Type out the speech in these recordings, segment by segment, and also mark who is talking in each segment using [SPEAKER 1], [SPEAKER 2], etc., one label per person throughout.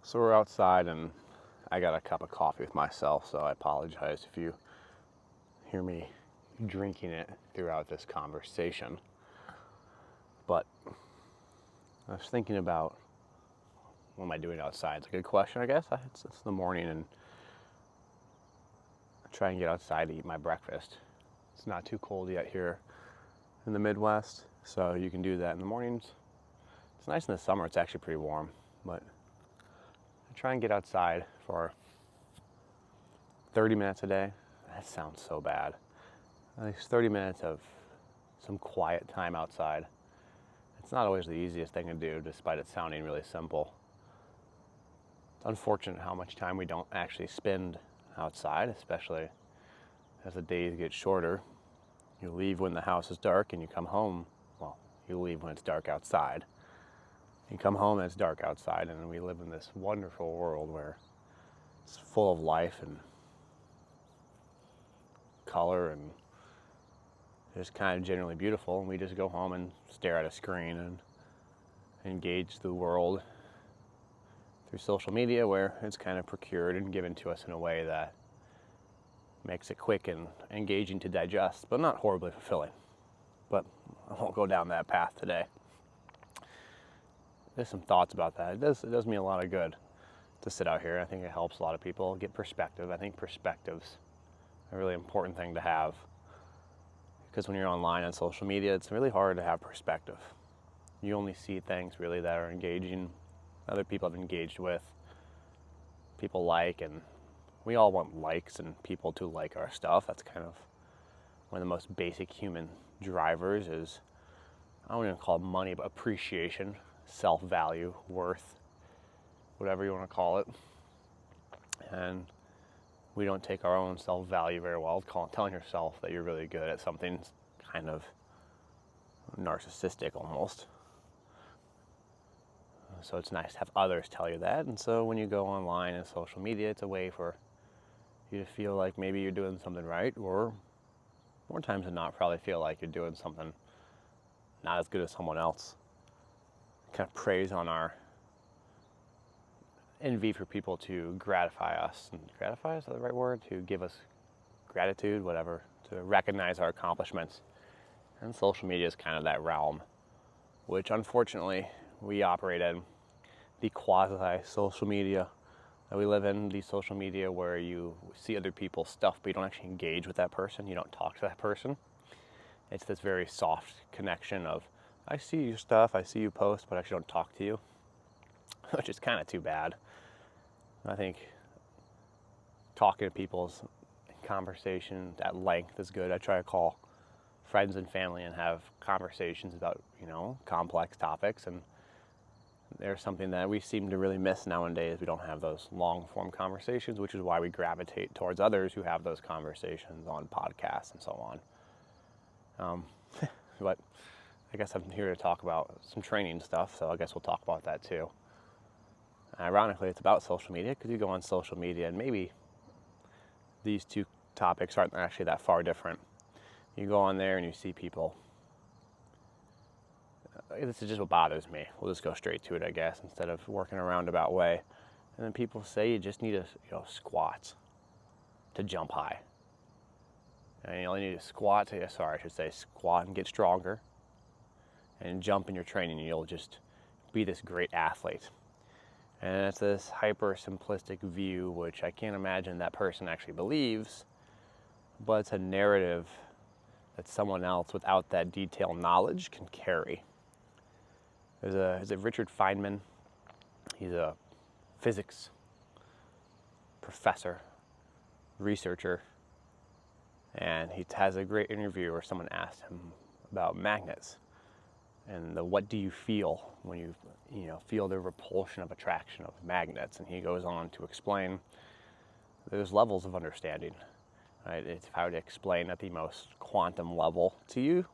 [SPEAKER 1] So we're outside and I got a cup of coffee with myself, so I apologize if you hear me drinking it throughout this conversation. But I was thinking about what am I doing outside? It's a good question, I guess. It's the morning and I try and get outside to eat my breakfast. It's not too cold yet here in the Midwest, so you can do that in the mornings. It's nice in the summer, it's actually pretty warm, but I try and get outside for 30 minutes a day. That sounds so bad. At least 30 minutes of some quiet time outside. It's not always the easiest thing to do, despite it sounding really simple. It's unfortunate how much time we don't actually spend outside, especially as the days get shorter. You leave when the house is dark and you come home, well, you leave when it's dark outside. You come home and it's dark outside, and we live in this wonderful world where it's full of life and color and just kind of generally beautiful, and we just go home and stare at a screen and engage the world through social media, where it's kind of procured and given to us in a way that makes it quick and engaging to digest, but not horribly fulfilling. But I won't go down that path today. There's some thoughts about that. It does me a lot of good to sit out here. I think it helps a lot of people get perspective. I think perspective's a really important thing to have, because when you're online on social media, it's really hard to have perspective. You only see things really that are engaging, other people have engaged with, people like, and we all want likes and people to like our stuff. That's kind of one of the most basic human drivers is, I don't even call it money, but appreciation, self-value, worth, whatever you want to call it. And we don't take our own self-value very well. Telling yourself that you're really good at something kind of narcissistic almost. So it's nice to have others tell you that. And so when you go online and social media, it's a way for you to feel like maybe you're doing something right, or more times than not, probably feel like you're doing something not as good as someone else. Kind of preys on our envy for people to gratify us. And gratify, is that the right word? To give us gratitude, whatever, to recognize our accomplishments. And social media is kind of that realm, which unfortunately we operate in. The quasi-social media that we live in, the social media where you see other people's stuff, but you don't actually engage with that person, you don't talk to that person. It's this very soft connection of, I see your stuff, I see you post, but I actually don't talk to you, which is kind of too bad. I think talking to people's conversation at length is good. I try to call friends and family and have conversations about, complex topics, and there's something that we seem to really miss nowadays. We don't have those long-form conversations, which is why we gravitate towards others who have those conversations on podcasts and so on. But I guess I'm here to talk about some training stuff, so I guess we'll talk about that too. Ironically, it's about social media, because you go on social media and maybe these two topics aren't actually that far different. You go on there and you see people. This is just what bothers me. We'll just go straight to it, I guess, instead of working a roundabout way. And then people say you just need to squat to jump high. And you only need to squat and get stronger. And jump in your training, and you'll just be this great athlete. And it's this hyper simplistic view, which I can't imagine that person actually believes, but it's a narrative that someone else without that detailed knowledge can carry. Is it Richard Feynman? He's a physics professor, researcher, and he has a great interview where someone asked him about magnets and what do you feel when you feel the repulsion of attraction of magnets. And he goes on to explain there's levels of understanding. Right? If I were to explain at the most quantum level to you,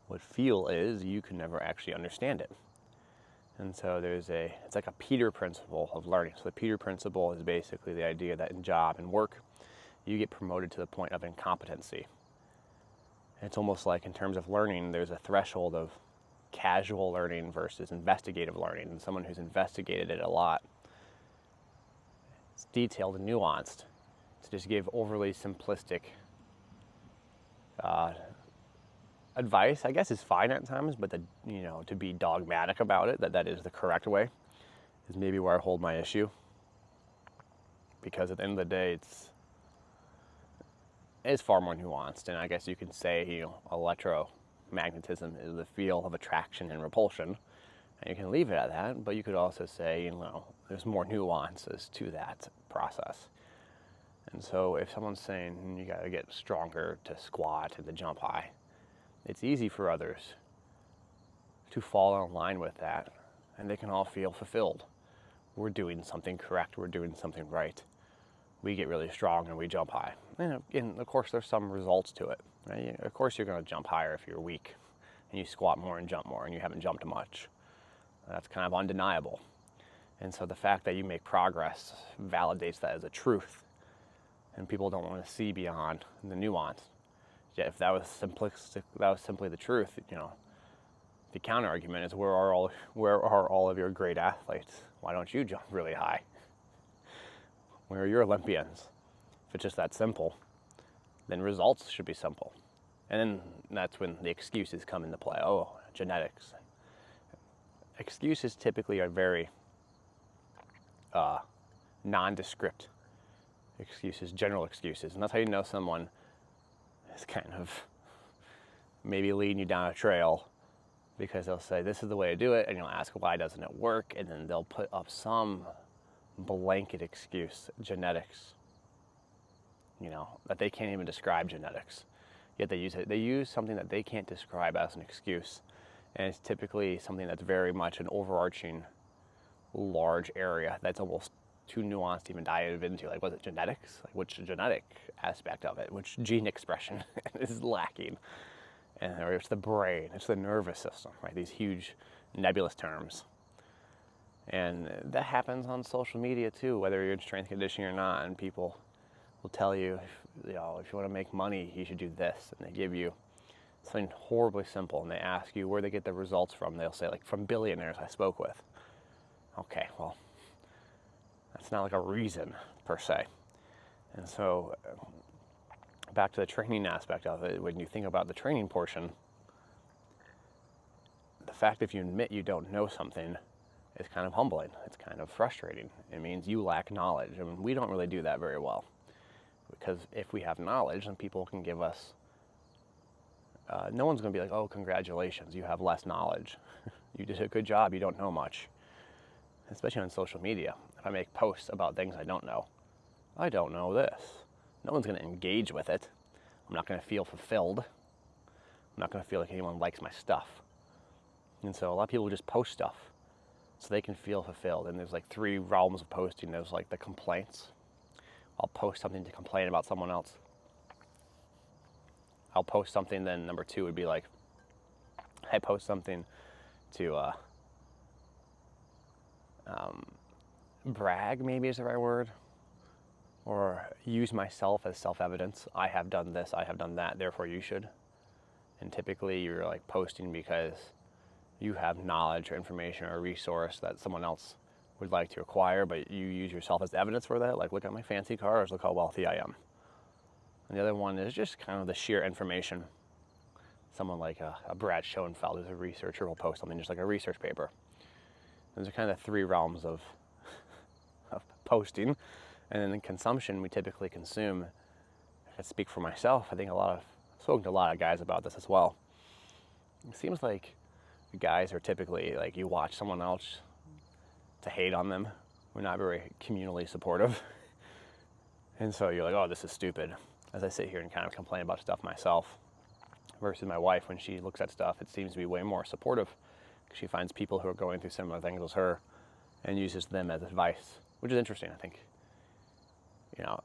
[SPEAKER 1] what feel is, you can never actually understand it. And so it's like a Peter principle of learning. So the Peter principle is basically the idea that in job and work, you get promoted to the point of incompetency. It's almost like in terms of learning, there's a threshold of casual learning versus investigative learning. And someone who's investigated it a lot detailed and nuanced to just give overly simplistic advice. I guess is fine at times, but to be dogmatic about it, that is the correct way, is maybe where I hold my issue. Because at the end of the day, it's far more nuanced, and I guess you can say, electromagnetism is the field of attraction and repulsion, and you can leave it at that, but you could also say, there's more nuances to that process. And so if someone's saying you gotta get stronger to squat and to jump high, it's easy for others to fall in line with that, and they can all feel fulfilled. We're doing something correct, we're doing something right. We get really strong and we jump high. And of course, there's some results to it. Right? Of course, you're going to jump higher if you're weak and you squat more and jump more and you haven't jumped much. That's kind of undeniable. And so the fact that you make progress validates that as a truth. And people don't want to see beyond the nuance. Yet if that was simply the truth, the counter argument is, where are all of your great athletes? Why don't you jump really high? Where are your Olympians? If it's just that simple, then results should be simple. And then that's when the excuses come into play. Oh, genetics. Excuses typically are very nondescript excuses, general excuses. And that's how you know someone is kind of maybe leading you down a trail, because they'll say, this is the way to do it, and you'll ask, why doesn't it work? And then they'll put up some blanket excuse, genetics, that they can't even describe genetics, yet they use something that they can't describe as an excuse, and it's typically something that's very much an overarching large area that's almost too nuanced to even dive into. Like, was it genetics? Like, which genetic aspect of it, which gene expression is lacking? And or it's the brain, it's the nervous system, right? These huge nebulous terms. And that happens on social media too, whether you're in strength conditioning or not, and people will tell you, if you want to make money, you should do this, and they give you something horribly simple, and they ask you where they get the results from. They'll say, like, from billionaires I spoke with. Okay, well, that's not like a reason per se. And so back to the training aspect of it, when you think about the training portion, the fact if you admit you don't know something is kind of humbling. It's kind of frustrating. It means you lack knowledge, and we don't really do that very well. Because if we have knowledge, then people can give us, no one's going to be like, oh, congratulations, you have less knowledge. You did a good job, you don't know much. Especially on social media. If I make posts about things I don't know this. No one's going to engage with it. I'm not going to feel fulfilled. I'm not going to feel like anyone likes my stuff. And so a lot of people just post stuff so they can feel fulfilled. And there's like 3 realms of posting. There's like the complaints. I'll post something to complain about someone else. I'll post something, then number 2 would be like, I post something to brag, maybe is the right word, or use myself as self-evidence. I have done this, I have done that, therefore you should. And typically you're like posting because you have knowledge or information or a resource that someone else would like to acquire, but you use yourself as evidence for that. Like, look at my fancy cars, look how wealthy I am. And the other one is just kind of the sheer information. Someone like a Brad Schoenfeld, who's a researcher, will post something just like a research paper. Those are kind of 3 realms of posting. And then in consumption, we typically consume, I speak for myself, I think I've spoken to a lot of guys about this as well. It seems like guys are typically like, you watch someone else to hate on them. We're not very communally supportive. And so you're like, oh, this is stupid. As I sit here and kind of complain about stuff myself, versus my wife, when she looks at stuff, it seems to be way more supportive. She finds people who are going through similar things as her and uses them as advice, which is interesting. I think, I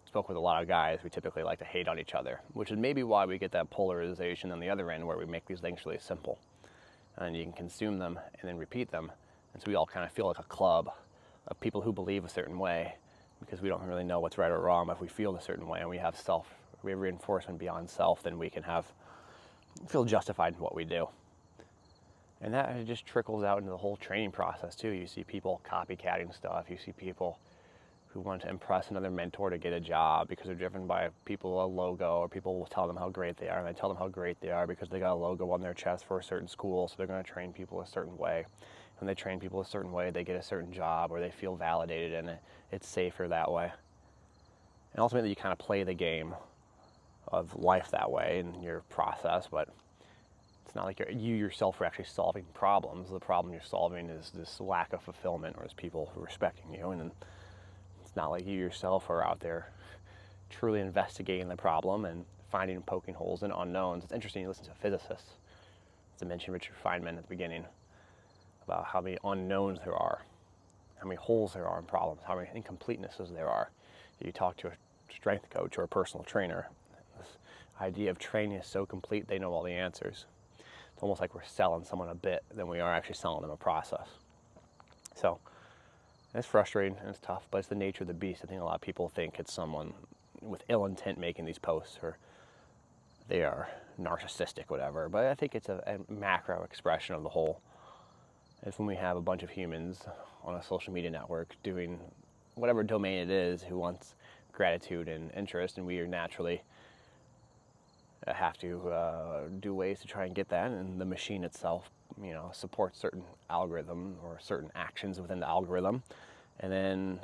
[SPEAKER 1] spoke with a lot of guys, we typically like to hate on each other, which is maybe why we get that polarization on the other end, where we make these things really simple. And you can consume them and then repeat them. And so we all kind of feel like a club of people who believe a certain way, because we don't really know what's right or wrong. But if we feel a certain way and we have reinforcement beyond self, then we can feel justified in what we do. And that just trickles out into the whole training process too. You see people copycatting stuff. You see people who want to impress another mentor to get a job because they're driven by people, a logo, or people will tell them how great they are, and they tell them how great they are because they got a logo on their chest for a certain school, so they're going to train people a certain way. When they train people a certain way, they get a certain job, or they feel validated, and it's safer that way. And ultimately, you kind of play the game of life that way in your process, but it's not like you yourself are actually solving problems. The problem you're solving is this lack of fulfillment, or is people respecting you, and it's not like you yourself are out there truly investigating the problem and finding and poking holes in unknowns. It's interesting, you listen to physicists, as I mentioned Richard Feynman at the beginning, about how many unknowns there are, how many holes there are in problems, how many incompletenesses there are. You talk to a strength coach or a personal trainer, this idea of training is so complete they know all the answers. It's almost like we're selling someone a bit than we are actually selling them a process. So it's frustrating and it's tough, but it's the nature of the beast. I think a lot of people think it's someone with ill intent making these posts, or they are narcissistic, whatever. But I think it's a macro expression of the whole. It's when we have a bunch of humans on a social media network doing whatever domain it is who wants gratitude and interest, and we are naturally have to do ways to try and get that, and the machine itself, supports certain algorithm or certain actions within the algorithm, and then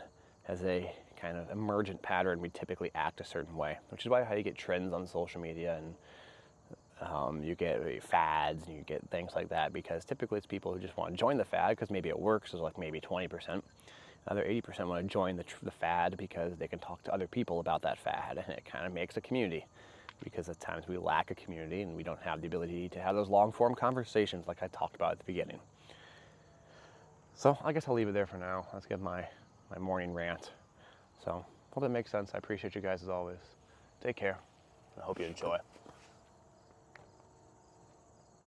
[SPEAKER 1] as a kind of emergent pattern, we typically act a certain way, which is why how you get trends on social media, and you get fads and you get things like that, because typically it's people who just want to join the fad because maybe it works, so like maybe 20%. Other 80% want to join the fad because they can talk to other people about that fad, and it kind of makes a community, because at times we lack a community and we don't have the ability to have those long-form conversations like I talked about at the beginning. So I guess I'll leave it there for now. Let's get my morning rant. So hope that makes sense. I appreciate you guys as always. Take care. I hope you enjoy.